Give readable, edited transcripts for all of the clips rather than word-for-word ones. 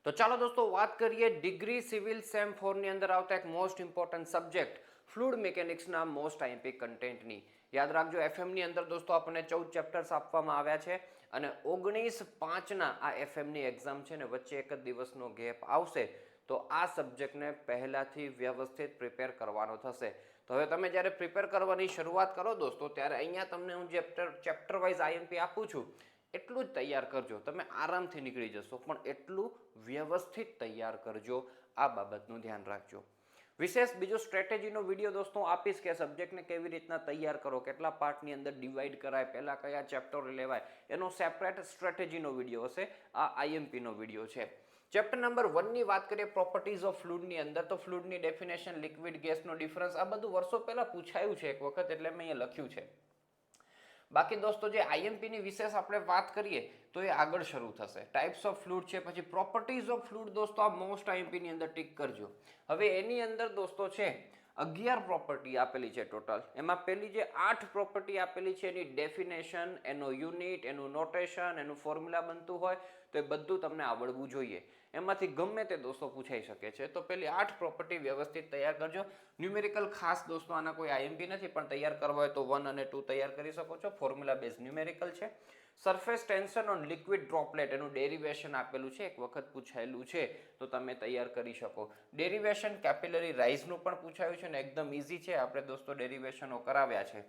તો ચાલો દોસ્તો વાત કરીએ ડિગ્રી સિવિલ સેમ 4 ની અંદર આવતા એક મોસ્ટ ઇમ્પોર્ટન્ટ સબ્જેક્ટ ફ્લુઇડ મિકેનિક્સના મોસ્ટ આઈએમપી કન્ટેન્ટની. યાદ રાખજો એફએમની અંદર દોસ્તો આપણને 14 ચેપ્ટર્સ આપવામાં આવ્યા છે અને 19/5 આ એફએમની એક્ઝામ છે ને વચ્ચે એક જ દિવસનો ગેપ આવશે તો આ સબ્જેક્ટને પહેલાથી વ્યવસ્થિત પ્રિપેર કરવાનો થશે. તો હવે તમે જ્યારે પ્રિપેર કરવાની શરૂઆત કરો દોસ્તો ત્યારે અહીંયા તમને હું ચેપ્ટર વાઇઝ આઈએમપી આપું છું એટલું જ તૈયાર કરજો. તમે આરામથી નીકળી જશો પણ એટલું વ્યવસ્થિત તૈયાર કરજો. આ બાબતનું ધ્યાન રાખજો. વિશેષ બીજો સ્ટ્રેટેજીનો વિડીયો દોસ્તો આપીશ કે સબ્જેક્ટને કેવી રીતના તૈયાર કરો, કેટલા પાર્ટની અંદર ડિવાઈડ કરાય, પહેલા કયા ચેપ્ટર લેવાય, એનો સેપરેટ સ્ટ્રેટેજીનો વિડીયો હશે. આ આઈએમપીનો વિડીયો છે. ચેપ્ટર નંબર 1 ની વાત કરીએ પ્રોપર્ટીઝ ઓફ ફ્લુઇડની અંદર, તો ફ્લુઇડની ડેફિનેશન, લિક્વિડ ગેસનો ડિફરન્સ, આ બધું વર્ષો પહેલા પૂછાયું છે એક વખત એટલે મેં અહીંયા લખ્યું છે. બાકી દોસ્તો જે આઈએમપી ની વિશેષ આપણે વાત કરીએ તો એ આગળ શરૂ થશે. ટાઈપ્સ ઓફ ફ્લુઇડ છે, પછી પ્રોપર્ટીઝ ઓફ ફ્લુઇડ દોસ્તો આ મોસ્ટ આઈએમપી ની અંદર ટીક કરજો. હવે એની અંદર દોસ્તો છે 11 પ્રોપર્ટી આપેલી છે ટોટલ. એમાં પેલી જે 8 પ્રોપર્ટી આપેલી છે એની ડેફિનેશન, એનો યુનિટ, એનું નોટેશન, એનું ફોર્મ્યુલા બનતું હોય તો એ બધું તમને આવડવું જોઈએ. એમાંથી ગમે તે દોસ્તો પૂછાઈ શકે છે. તો પેલી 8 પ્રોપર્ટી વ્યવસ્થિત તૈયાર કરજો. ન્યુમેરિકલ ખાસ દોસ્તો આના કોઈ આઈએમપી નથી પણ તૈયાર કરવા હોય તો 1 અને 2 તૈયાર કરી શકો છો. ફોર્મ્યુલા બેઝ ન્યુમેરિકલ છે. Surface tension on liquid droplet, એનું ડેરિવેશન આપેલું છે, એક વખત પૂછાયેલું છે તો તમે તૈયાર કરી શકો. ડેરિવેશન કેપિલરી રાઇઝનું પણ પૂછાયું છે ને એકદમ ઈઝી છે, આપણે દોસ્તો ડેરિવેશનો કરાવ્યા છે.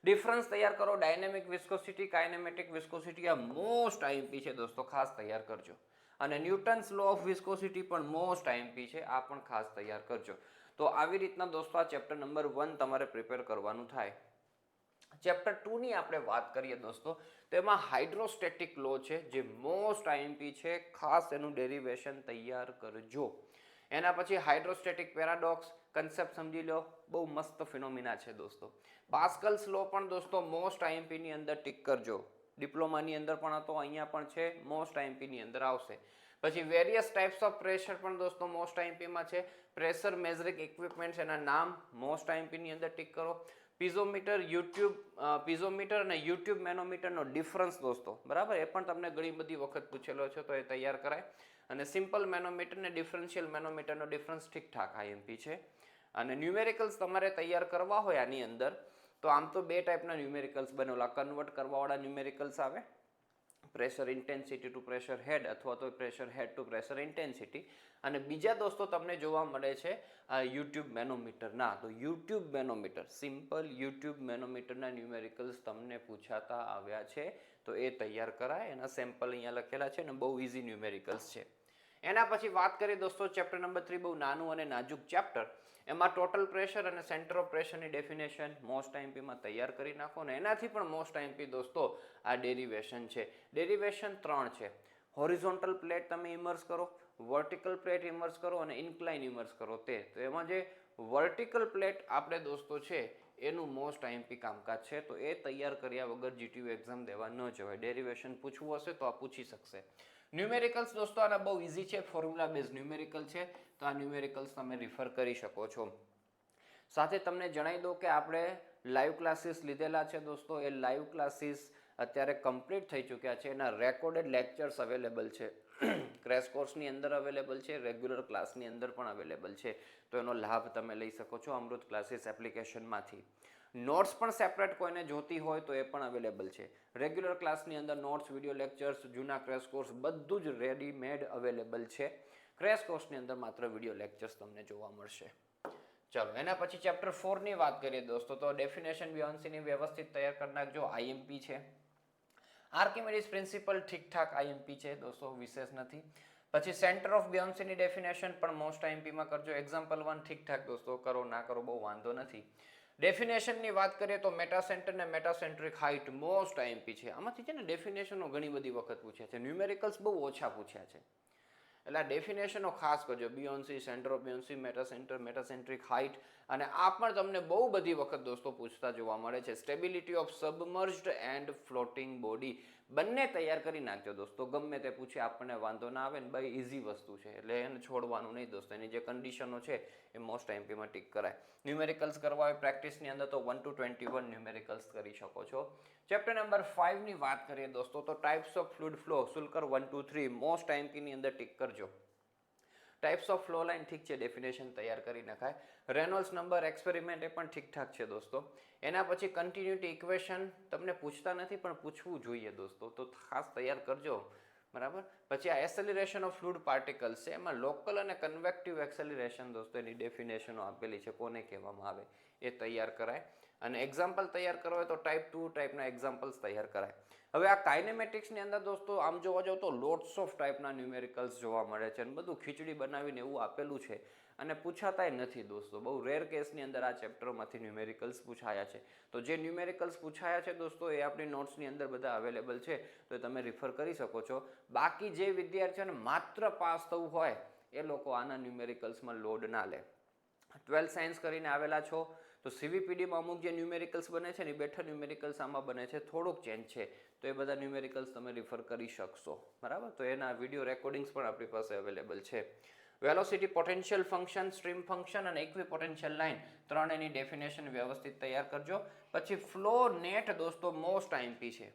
ડિફરન્સ તૈયાર કરો. ડાયનેમિક વિસ્કોસિટી, કાઇનેમેટિક વિસ્કોસિટી આ મોસ્ટ આઈએમપી છે દોસ્તો, ખાસ તૈયાર કરજો. અને ન્યૂટન્સ લો ઓફ વિસ્કોસિટી પણ મોસ્ટ આઈએમપી છે, આ પણ ખાસ તૈયાર કરજો. તો આવી રીતના દોસ્તો આ ચેપ્ટર નંબર 1 તમારે પ્રિપેર કરવાનું થાય. ચેપ્ટર 2 ની આપણે વાત કરીએ દોસ્તો તો એમાં હાઇડ્રોસ્ટેટિક લો છે જે મોસ્ટ આઈએમપી છે, ખાસ એનું ડેરિવેશન તૈયાર કરજો. એના પછી હાઇડ્રોસ્ટેટિક પેરાડોક્સ કન્સેપ્ટ સમજી લો, બહુ મસ્ત ફિનોમિના છે દોસ્તો. પાસ્કલ્સ લો પણ દોસ્તો મોસ્ટ આઈએમપી ની અંદર ટીક કરજો. ડિપ્લોમાની અંદર પણ હતો, અહીંયા પણ છે, મોસ્ટ આઈએમપી ની અંદર આવશે. પછી વેરિયસ ટાઈપ્સ ઓફ પ્રેશર પણ દોસ્તો મોસ્ટ આઈએમપીમાં છે. પ્રેશર મેઝરિંગ ઇક્વિપમેન્ટ્સ, એના નામ મોસ્ટ આઈએમપી ની અંદર ટીક કરો. પીઝોમીટર અને યુટ્યુબ મેનોમીટરનો ડિફરન્સ દોસ્તો, બરાબર, એ પણ તમને ઘણી બધી વખત પૂછેલો છે તો એ તૈયાર કરાય. અને સિમ્પલ મેનોમીટર ને ડિફરન્શિયલ મેનોમીટરનો ડિફરન્સ ઠીકઠાક આઈએમપી છે. અને ન્યુમેરિકલ્સ તમારે તૈયાર કરવા હોય આની અંદર તો આમ તો 2 ટાઈપના ન્યુમેરિકલ્સ બનેલા, કન્વર્ટ કરવાવાળા ન્યુમેરિકલ્સ આવે, પ્રેશર ઇન્ટેન્સિટી ટુ પ્રેશર હેડ અથવા તો પ્રેશર હેડ ટુ પ્રેશર ઇન્ટેન્સિટી. અને બીજા દોસ્તો તમને જોવા મળે છે યુટ્યુબ મેનોમીટરના. તો યુટ્યુબ મેનોમીટર, સિમ્પલ યુટ્યુબ મેનોમીટરના ન્યુમેરિકલ્સ તમને પૂછાતા આવ્યા છે તો એ તૈયાર કરાય. એના સેમ્પલ અહીંયા લખેલા છે ને બહુ ઇઝી ન્યુમેરિકલ્સ છે. એના પછી વાત કરીએ દોસ્તો ચેપ્ટર નંબર 3, બહુ નાનું અને નાજુક ચેપ્ટર. એમાં ટોટલ પ્રેશર અને સેન્ટર ઓફ પ્રેશરની ડેફિનેશન મોસ્ટ આઈએમપીમાં તૈયાર કરી નાખો. ને એનાથી પણ મોસ્ટ આઈએમપી દોસ્તો આ ડેરિવેશન છે. ડેરિવેશન 3 છે. હોરિઝોન્ટલ પ્લેટ તમે ઇમર્સ કરો, વર્ટિકલ પ્લેટ ઇમર્સ કરો અને ઇન્ક્લાઇન ઇમર્સ કરો તે. તો એમાં જે વર્ટિકલ પ્લેટ આપણે દોસ્તો છે એનું મોસ્ટ આઈએમપી કામકાજ છે તો એ તૈયાર કર્યા વગર જીટીયુ એક્ઝામ દેવા ન જવાય. ડેરિવેશન પૂછવું હશે તો આ પૂછી શકશે. ન્યુમેરિકલ્સ દોસ્તો આના બહુ ઇઝી છે, ફોર્મ્યુલા બેઝ ન્યુમેરિકલ છે તો આ ન્યુમેરિકલ્સ તમે રિફર કરી શકો છો. સાથે તમને જણાવી દઉં કે આપણે લાઈવ ક્લાસીસ લીધેલા છે દોસ્તો, એ લાઈવ ક્લાસીસ અત્યારે કમ્પ્લીટ થઈ ચૂક્યા છે. એના રેકોર્ડેડ લેક્ચર્સ અવેલેબલ છે, ક્રેશ કોર્સની અંદર અવેલેબલ છે, રેગ્યુલર ક્લાસની અંદર પણ અવેલેબલ છે. તો એનો લાભ તમે લઈ શકો છો અમૃત ક્લાસીસ એપ્લિકેશનમાંથી. નોટ્સ પણ સેપરેટ કોઈને જોતી હોય તો એ પણ અવેલેબલ છે. રેગ્યુલર ક્લાસની અંદર નોટ્સ, વિડીયો લેક્ચર્સ, જૂના ક્રેશ કોર્સ બધું જ રેડીમેડ અવેલેબલ છે. ક્રેશ કોર્સની અંદર માત્ર વિડીયો લેક્ચર્સ તમને જોવા મળશે. ચલો એના પછી ચેપ્ટર 4 ની વાત કરીએ દોસ્તો તો ડેફિનેશન બિયોન્સીની વ્યવસ્થિત તૈયાર કરી નાખજો, આઈએમપી છે. આર્કિમેડિસ પ્રિન્સિપલ ઠીકઠાક આઈએમપી છે દોસ્તો, વિશેષ નથી. પછી સેન્ટર ઓફ બિયોન્સીની ડેફિનેશન પણ મોસ્ટ આઈએમપીમાં કરજો. એક્ઝામ્પલ 1 ઠીકઠાક દોસ્તો, કરો ના કરો બહુ વાંધો નથી. ડેફિનેશનની વાત કરીએ તો મેટાસેન્ટર ને મેટાસેન્ટ્રિક હાઇટ મોસ્ટ આઈએમપી છે. આમાંથી છે ને ડેફિનેશનો ઘણી બધી વખત પૂછ્યા છે, ન્યુમેરિકલ્સ બહુ ઓછા પૂછ્યા છે એટલે આ ડેફિનેશનો ખાસ કરજો. બિયોન્સી, સેન્ટર ઓફ બિયોન્સી, મેટાસેન્ટર, મેટાસેન્ટ્રિક હાઇટ. અને આ પણ તમને બહુ બધી વખત દોસ્તો પૂછતા જોવા મળે છે. Stability of submerged and floating body બંને તૈયાર કરી નાખજો દોસ્તો. ગમે તે પૂછે આપણને વાંધો ના આવે ને, ભાઈ ઇઝી વસ્તુ છે એટલે એને છોડવાનું નહીં દોસ્તો. એની જે કન્ડિશનો છે એ મોસ્ટ આઈએમપીમાં ટીક કરાય. ન્યુમેરિકલ્સ કરવા હોય પ્રેક્ટિસની અંદર તો 1 to 21 ન્યુમેરિકલ્સ કરી શકો છો. ચેપ્ટર નંબર 5 ની વાત કરીએ દોસ્તો તો ટાઈપ્સ ઓફ ફ્લુઇડ ફ્લો શુલ્કર 1 to 3 મોસ્ટ આઈએમપીની અંદર ટીક કરજો. ટાઈપ્સ ઓફ ફ્લો લાઇન ઠીક છે, ડેફિનેશન તૈયાર કરી નખાય. રેનોલ્ડ્સ નંબર એક્સપેરિમેન્ટ એ પણ ઠીકઠાક છે દોસ્તો. એના પછી કન્ટિન્યુટી ઇક્વેશન તમને પૂછતા નથી પણ પૂછવું જોઈએ દોસ્તો, તો ખાસ તૈયાર કરજો. બરાબર. પછી આ એસેલિરેશન ઓફ ફ્લુઇડ પાર્ટિકલ્સ છે, એમાં લોકલ અને કન્વેક્ટિવ એક્સેલિરેશન દોસ્તો એની ડેફિનેશનો આપેલી છે, કોને કહેવામાં આવે એ તૈયાર કરાય. અને એક્ઝામ્પલ તૈયાર કરવા હોય તો ટાઈપ 2 ટાઈપના એક્ઝામ્પલ્સ તૈયાર કરાય. હવે આ કાઇનેમેટિક્સની અંદર દોસ્તો આમ જોવા જાવ તો લોટ્સ ઓફ ટાઈપના ન્યુમેરિકલ્સ જોવા મળે છે અને બધું ખીચડી બનાવીને એવું આપેલું છે અને પૂછાતાય નથી દોસ્તો. બહુ રેર કેસની અંદર આ ચેપ્ટરમાંથી ન્યુમેરિકલ્સ પૂછાયા છે. તો જે ન્યુમેરિકલ્સ પૂછાયા છે દોસ્તો એ આપણી નોટ્સની અંદર બધા અવેલેબલ છે, તો એ તમે રિફર કરી શકો છો. બાકી જે વિદ્યાર્થીઓને માત્ર પાસ થવું હોય એ લોકો આના ન્યુમેરિકલ્સમાં લોડ ના લે. 12 સાયન્સ કરીને આવેલા છો તો સીવીપીડીમાં અમુક જે ન્યુમેરિકલ્સ બને છે ને એ બેઠા ન્યુમેરિકલ્સ આમાં બને છે, થોડુંક ચેન્જ છે, તો એ બધા ન્યુમેરિકલ્સ તમે રિફર કરી શકશો. બરાબર. તો એના વિડીયો રેકોર્ડિંગ્સ પણ આપણી પાસે અવેલેબલ છે. Velocity, potential function, stream function અને ઇક્વિપોટેન્શિયલ લાઇન ત્રણેયની ડેફિનેશન વ્યવસ્થિત તૈયાર કરજો. પછી ફ્લો નેટ દોસ્તો મોસ્ટ આઈએમપી છે.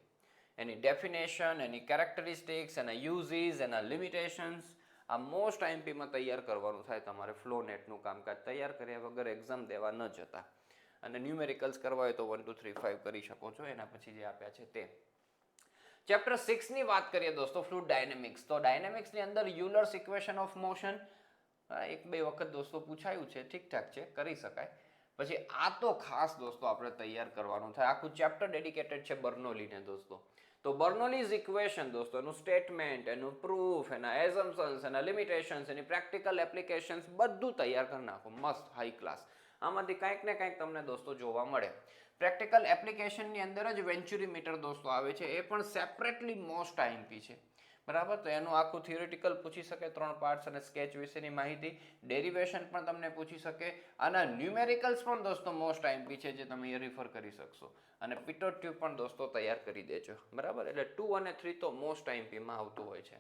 એની ડેફિનેશન, એની કેરેક્ટરિસ્ટિક્સ, એના યુઝીસ, એના લિમિટેશન્સ આ મોસ્ટ આઈએમપીમાં તૈયાર કરવાનું થાય તમારે. ફ્લો નેટનું કામકાજ તૈયાર કર્યા વગર એક્ઝામ દેવા ન જતા. અને ન્યુમેરિકલ્સ કરવા હોય તો 1 2 3 5 કરી શકો છો. એના પછી જે આપ્યા છે તે. ચેપ્ટર 6 ની વાત કરીએ દોસ્તો ફ્લુઇડ ડાયનેમિક્સ. તો ડાયનેમિક્સની અંદર યુલર્સ ઇક્વેશન ઓફ મોશન એક બે વખત દોસ્તો પૂછાયું છે, ઠીકઠાક છે, કરી શકાય. પછી આ તો ખાસ દોસ્તો આપણે તૈયાર કરવાનું થાય. આખું ચેપ્ટર ડેડિકેટેડ છે બર્નોલીને દોસ્તો. તો બર્નોલીઝ ઇક્વેશન દોસ્તો, એનું સ્ટેટમેન્ટ, એનું પ્રૂફ, એના એઝમ્પશન્સ, એના લિમિટેશન્સ, એની પ્રેક્ટિકલ એપ્લિકેશન્સ બધું તૈયાર કરી નાખો. મસ્ત હાઈ ક્લાસ. આમાંથી કંઈક ને કંઈક તમને દોસ્તો જોવા મળે. પ્રેક્ટિકલ એપ્લિકેશનની અંદર જ વેન્ચુરીમીટર દોસ્તો આવે છે, એ પણ સેપરેટલી મોસ્ટ આઈએમપી છે. બરાબર. તો એનું આખું થિયોરિટિકલ પૂછી શકે, 3 પાર્ટ્સ અને સ્કેચ વિશેની માહિતી. ડેરિવેશન પણ તમને પૂછી શકે. આના ન્યુમેરિકલ્સ પણ દોસ્તો મોસ્ટ આઈએમપી છે, જે તમે રિફર કરી શકશો. અને પિટોટ ટ્યુબ પણ દોસ્તો તૈયાર કરી દેજો. બરાબર. એટલે 2 અને 3 તો મોસ્ટ આઈએમપીમાં આવતું હોય છે.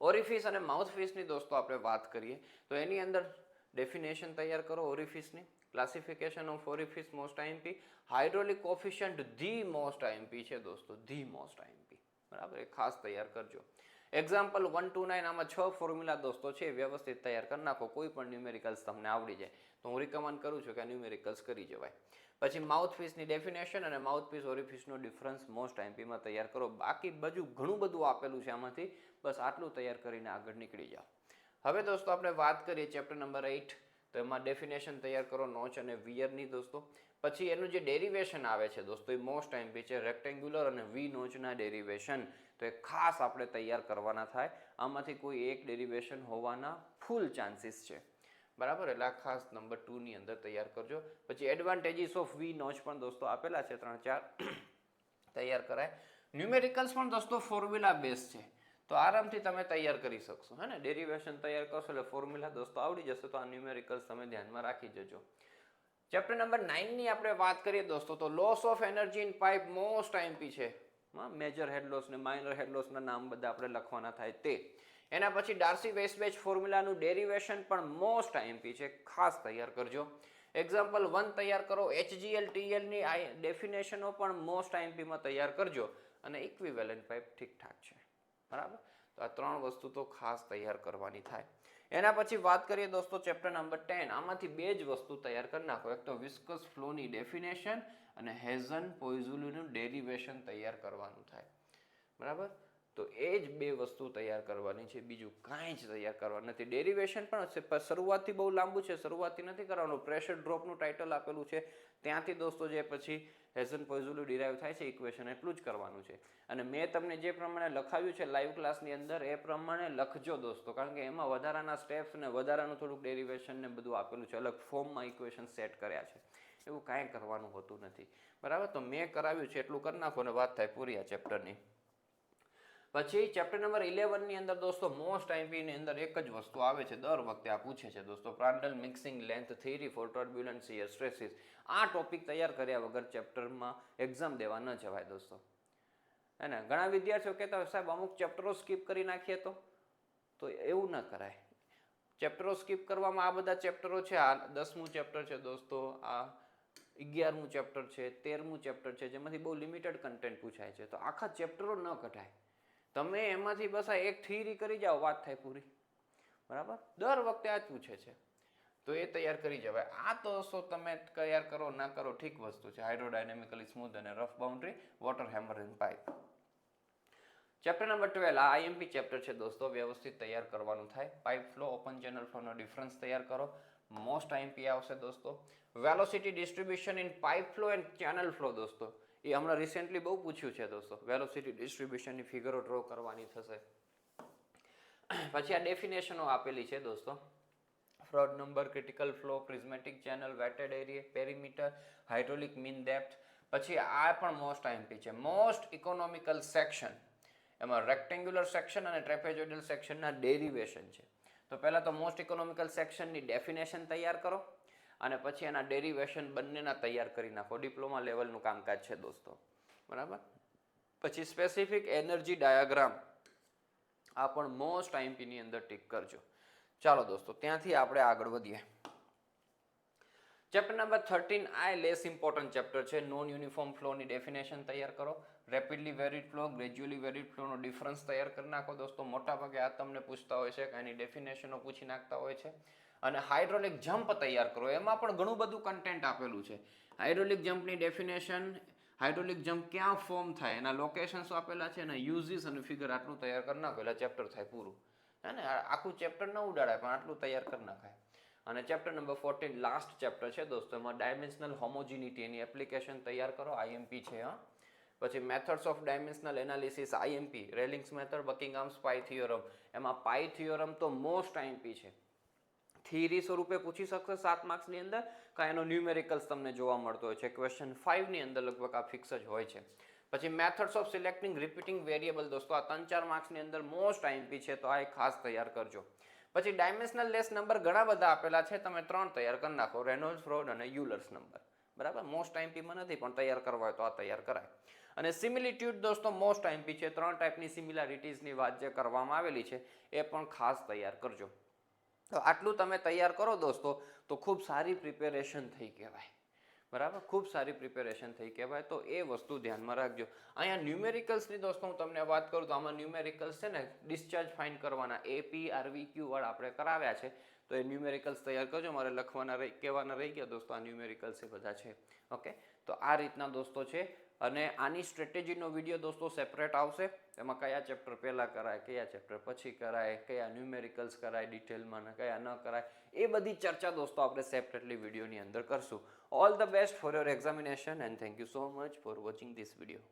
ઓરિફિસ અને માઉથફિસની દોસ્તો આપણે વાત કરીએ તો એની અંદર ડેફિનેશન તૈયાર કરો ઓરિફિસની. Classification of orifice most IMP. Hydraulic coefficient the most IMP છે દોસ્તો, ધી મોસ્ટ આઈએમપી. બરાબર. એ ખાસ તૈયાર કરજો. એક્ઝામ્પલ 1 to 9 આમાં 6 ફોર્મ્યુલા દોસ્તો છે, વ્યવસ્થિત તૈયાર કરી નાખો. કોઈ પણ ન્યુમેરિકલ્સ તમને આવડી જાય તો હું રિકમેન્ડ કરું છું કે આ ન્યુમેરિકલ્સ કરી જવાય. પછી માઉથપીસની ડેફિનેશન અને માઉથપીસ ઓરિફિસનો ડિફરન્સ મોસ્ટ આઈએમપીમાં તૈયાર કરો. બાકી બધું ઘણું બધું આપેલું છે આમાંથી, બસ આટલું તૈયાર કરીને આગળ નીકળી જાઓ. હવે દોસ્તો આપણે વાત કરીએ ચેપ્ટર નંબર 8. તો એમાં ડેફિનેશન તૈયાર કરો નોચ અને વિયરની દોસ્તો. પછી એનું જે ડેરિવેશન આવે છે દોસ્તો એ મોસ્ટ આઈએમપી છે. રેક્ટેન્ગ્યુલર અને વી નોચના ડેરિવેશન તો એ ખાસ આપણે તૈયાર કરવાના થાય. આમાંથી કોઈ એક ડેરિવેશન હોવાના ફૂલ ચાન્સીસ છે. બરાબર. એટલે આ ખાસ નંબર 2 ની અંદર તૈયાર કરજો. પછી એડવાન્ટેજીસ ઓફ વી નોચ પણ દોસ્તો આપેલા છે 3-4, તૈયાર કરાય. ન્યુમેરિકલ્સ પણ દોસ્તો ફોર્મ્યુલા બેઝ છે, તો આરામથી તમે તૈયાર કરી શકશો. હે ને, ડેરિવેશન તૈયાર કરશો એટલે ફોર્મ્યુલા દોસ્તો આવડી જશે. તો આ ન્યુમેરિકલ્સ તમે ધ્યાનમાં રાખી જજો. ચેપ્ટર નંબર 9 ની આપણે વાત કરીએ દોસ્તો તો loss of energy in pipe most IMP છે. મેજર હેડ લોસ ને માઇનર હેડ લોસના નામ બધા આપણે લખવાના થાય તે. એના પછી ડાર્સી વેસ્ટબેચ ફોર્મ્યુલાનું ડેરિવેશન પણ મોસ્ટ આઈએમપી છે, ખાસ તૈયાર કરજો. એક્ઝામ્પલ 1 તૈયાર કરો. HGL TL ની ડેફિનેશનો પણ મોસ્ટ આઈએમપીમાં તૈયાર કરજો. અને ઇક્વિવેલન્ટ પાઇપ ઠીકઠાક છે. બરાબર. તો આ 3 વસ્તુ તો ખાસ તૈયાર કરવાની થાય. એના પછી વાત કરીએ દોસ્તો ચેપ્ટર નંબર 10. આમાંથી 2 જ વસ્તુ તૈયાર કરી નાખો. એક તો વિસ્કસ ફ્લોની ડેફિનેશન અને હેઝન પોઇઝુલીનું ડેરિવેશન તૈયાર કરવાનું થાય. બરાબર. તો એ જ 2 વસ્તુ તૈયાર કરવાની છે, બીજું કાંઈ જ તૈયાર કરવાનું નથી. ડેરિવેશન પણ શરૂઆતથી બહુ લાંબુ છે, શરૂઆતથી નથી કરવાનું. પ્રેશર ડ્રોપનું ટાઇટલ આપેલું છે, ત્યાંથી દોસ્તો જે પછી હેઝન પોઇઝુલી ડિરાઈવ થાય છે ઇક્વેશન, એટલું જ કરવાનું છે. અને મેં તમને જે પ્રમાણે લખાવ્યું છે લાઈવ ક્લાસની અંદર એ પ્રમાણે લખજો દોસ્તો, કારણ કે એમાં વધારાના સ્ટેપ્સ ને વધારાનું થોડુંક ડેરિવેશન ને બધું આપેલું છે, અલગ ફોર્મમાં ઇક્વેશન સેટ કર્યા છે. એવું કાંઈ કરવાનું હોતું નથી. બરાબર. તો મેં કરાવ્યું છે એટલું કરી નાખો અને વાત થાય પૂરી આ ચેપ્ટરની. પછી ચેપ્ટર નંબર 11 ની અંદર દોસ્તો મોસ્ટ આઈએમપી ની અંદર એક જ વસ્તુ આવે છે, દર વખતે આ પૂછે છે દોસ્તો, Prandtl mixing length theory for turbulent shear stresses. આ ટોપિક તૈયાર કર્યા વગર ચેપ્ટરમાં એક્ઝામ દેવા ન જવાય દોસ્તો. હે ને. ઘણા વિદ્યાર્થીઓ કહેતા હોય સાહેબ અમુક ચેપ્ટરો સ્કીપ કરી નાખીએ તો એવું ન કરાય. ચેપ્ટરો સ્કીપ કરવામાં આ બધા ચેપ્ટરો છે, આ 10મું ચેપ્ટર છે દોસ્તો, આ 11મું ચેપ્ટર છે, 13મું ચેપ્ટર છે, જેમાંથી બહુ લિમિટેડ કન્ટેન્ટ પૂછાય છે, તો આખા ચેપ્ટરો ન કઢાય. તમે એમાંથી બસ આ એક થિયરી કરી જાઓ, વાત થાય પૂરી. બરાબર, દર વખતે આ જ પૂછે છે, તો એ તૈયાર કરી જવાય. આ તો દોસ્તો તમે તૈયાર કરો ના કરો ઠીક વસ્તુ છે. હાઇડ્રોડાયનેમિકલી સ્મૂથ અને rough boundary water hammer and pipe. Chapter number 12 આ આઈએમપી ચેપ્ટર છે દોસ્તો, વ્યવસ્થિત તૈયાર કરવાનું થાય. પાઇપ ફ્લો, ઓપન ચેનલ ફ્લોનો ડિફરન્સ તૈયાર કરો, મોસ્ટ આઈએમપી આવશે દોસ્તો. Velocity distribution in pipe flow and channel flow દોસ્તો, એ હમણાં રિસેન્ટલી બહુ પૂછ્યું છે દોસ્તો. વેલોસિટી ડિસ્ટ્રીબ્યુશનની ફિગરો ડ્રો કરવાની થશે. પછી આ ડેફિનેશનો આપેલી છે દોસ્તો. Froude number, critical flow, prismatic channel, wetted area, perimeter, hydraulic mean depth. પછી આ પણ મોસ્ટ આઈએમપી છે. મોસ્ટ ઇકોનોમિકલ સેક્શન, એમાં રેક્ટેન્ગ્યુલર સેક્શન અને ટ્રેપેઝોઇડલ સેક્શનના ડેરિવેશન છે. તો પહેલાં તો મોસ્ટ ઇકોનોમિકલ સેક્શનની ડેફિનેશન તૈયાર કરો અને પછી એના ડેરિવેશન બંનેના તૈયાર કરી નાખો. ડિપ્લોમા લેવલનું કામકાજ છે દોસ્તો. બરાબર. પછી સ્પેસિફિક એનર્જી ડાયાગ્રામ, આ પણ મોસ્ટ આઈએમપીની અંદર ટીક કરજો. ચાલો દોસ્તો, ત્યાંથી આપણે આગળ વધીએ. ચેપ્ટર નંબર 13 આ લેસ ઇમ્પોર્ટન્ટ ચેપ્ટર છે. નોન યુનિફોર્મ ફ્લોની ડેફિનેશન તૈયાર કરો. Rapidly varied flow, gradually varied ફ્લોનો ડિફરન્સ તૈયાર કરી નાખો દોસ્તો. મોટાભાગે આ તમને પૂછતા હોય છે કે એની ડેફિનેશનો પૂછી નાખતા હોય છે. અને હાઇડ્રોલિક જમ્પ તૈયાર કરો, એમાં પણ ઘણું બધું કન્ટેન્ટ આપેલું છે. હાઇડ્રોલિક જમ્પની ડેફિનેશન, હાઇડ્રોલિક જમ્પ ક્યાં ફોર્મ થાય, એના લોકેશન્સ આપેલા છે, એના યુઝીસ અને ફિગર, આટલું તૈયાર કરી નાખો એટલે ચેપ્ટર થાય પૂરું. હે ને, આખું ચેપ્ટર ન ઉડાડાય પણ આટલું તૈયાર કરી નાખાય. અને ચેપ્ટર નંબર 14 લાસ્ટ ચેપ્ટર છે દોસ્તો, એમાં ડાયમેન્શનલ હોમોજીનિટી એની એપ્લિકેશન તૈયાર કરો. આઈએમપી છે. હા, પછી methods of dimensional analysis IMP, Rayleigh's method, Buckingham's pi theorem. એમાં પાઈ થિયોરમ તો મોસ્ટ આઈએમપી છે. થિયરી સ્વરૂપે પૂછી શકશે 7 માર્ક્સની અંદર, કાં એનો ન્યુમેરિકલ્સ તમને જોવા મળતો હોય છે. ક્વેશ્ચન 5 ની અંદર લગભગ આ ફિક્સ જ હોય છે. પછી methods of selecting repeating variable દોસ્તો, આ 3-4 માર્ક્સની અંદર મોસ્ટ આઈએમપી છે, તો આ એક ખાસ તૈયાર કરજો. પછી ડાયમેન્શનલ લેસ નંબર ઘણા બધા આપેલા છે, તમે 3 તૈયાર કરી નાખો, રેનોલ્ડ્સ, રોડ અને યુલર્સ નંબર. બરાબર, મોસ્ટ આઈએમપીમાં નથી પણ તૈયાર કરવા હોય તો આ તૈયાર કરાય. અને સિમિલિટ્યુડ દોસ્તો મોસ્ટ આઈએમપી છે. 3 ટાઈપની સિમિલારિટીઝની વાત જે કરવામાં આવેલી છે એ પણ ખાસ તૈયાર કરજો. તો આટલું તમે તૈયાર કરો દોસ્તો તો ખૂબ સારી પ્રિપેરેશન થઈ કહેવાય. બરાબર, ખૂબ સારી પ્રિપેરેશન થઈ કહેવાય. તો એ વસ્તુ ધ્યાનમાં રાખજો. અહીંયા ન્યુમેરિકલ્સની દોસ્તો હું તમને વાત કરું તો આમાં ન્યુમેરિકલ્સ છે ને, ડિસ્ચાર્જ ફાઇન કરવાના AP RVQ વાળા આપણે કરાવ્યા છે, તો એ ન્યુમેરિકલ્સ તૈયાર કરજો. મારે લખવાના કહેવાના રહી ગયા દોસ્તો, આ ન્યુમેરિકલ્સ એ બધા છે. ઓકે, તો આ રીતના દોસ્તો છે. અને આની સ્ટ્રેટેજીનો વિડીયો દોસ્તો સેપરેટ આવશે. એમાં કયા ચેપ્ટર પહેલાં કરાય, કયા ચેપ્ટર પછી કરાય, કયા ન્યુમેરિકલ્સ કરાય ડિટેલમાં ને કયા ન કરાય, એ બધી ચર્ચા દોસ્તો આપણે સેપરેટલી વિડીયોની અંદર કરશું. All the best for your examination and thank you so much for watching this video.